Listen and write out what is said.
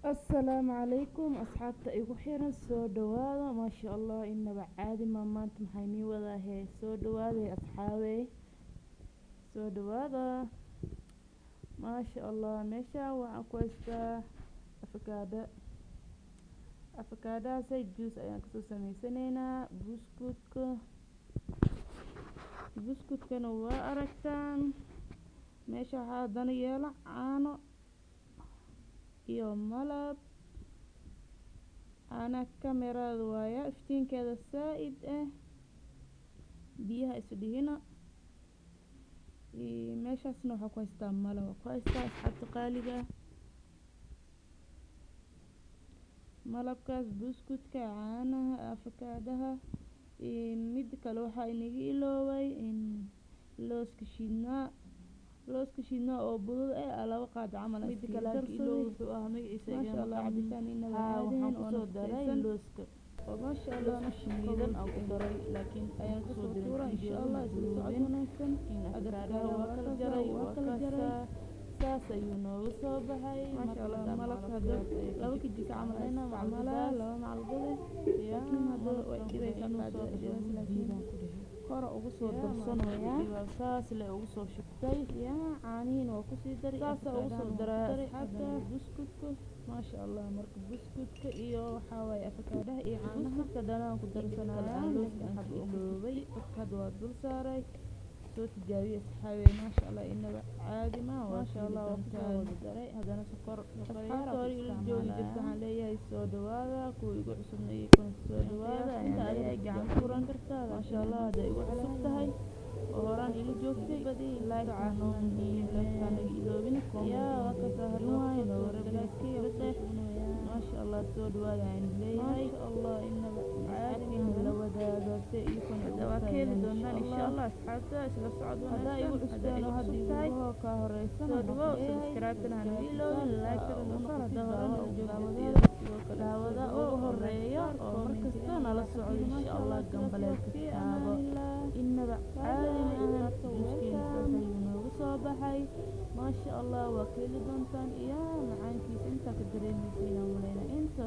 السلام عليكم أصحابتا إيقو حيران سو دوادا ما شاء الله إنبا عادي ما مانت محايني ودا هي سو دوادا أصحابي سو دوادا ما شاء الله ميشا وعن كويستا أفكادا سي جوس أيان كسو سميسانينا بسكوت كانوا أركتان ميشا هادان يلا عانو iyo malab ana kamerada waaya iftiinkeeda saaid biyaha isdhigina meeshaasna waxa ku haystaa malab ku haystaa asxaabta qaaliga malabkaas buskutka caanaha afakaadaha mid kale waxa inaga ilooway in looska shiidnaa oo budada laba qaad camal mid kale iloo wuxuu ahaa magaciisa ma cabitaan inaba caadeen oo soo daray looska oo ma sha Allah shiidan aan ku daray laakiin ayaan ku soo diray insha Allah isla socod wanaagsan in adraada waa kala jaray saas ayuu noogu soo baxay ma sha Allah malabka laba kiji ka camaleyna macmala laba macalgade laakiin hadda way dhibeysaa laakiin kora ugu soo darsanaya saas la ugu soo shubtay caaniin oo ku sii daray saas ugu soo daray hadda buskutka ma sha Allah marka buskutka iyo waxa way afakaadaha iyo caanaha dhanaan ku darsanaa looska xab iloobay kad waa dul saaray soo tijaabiye saxaabay ma sha Allah inaba caadi ma waa sha Allah waqtiga daray hadana sokor yar oo joogi jirta aan leeyahay soo dhawaada ku igu cusubnay kun soo dhawaada ay gacan furan kartaa ma sha Allah haday ugu cusub tahay horaan igu joogtay badii like caanoon iyo like iloobin yaa ka saarnaa inoo rabbiskiyo ما شاء الله سود وين ليهاي ما شاء الله إنه عادي ولا وداعة يكون دواكيل دونا إن شاء الله أصحابته إسلا صعد هذا يقول أستاذ هذا يقول كهريس سود وسبسكرايبنا هنويلو لايك ونصر دعوة أو الريا أو مركزتنا على الصعود إن شاء الله جنبلك كتابة إنه عادي أنا مسكين سيدنا وصباحي ما شاء الله وكيل دونتان يا معانكيس انت كدريمي فينا ولينا انت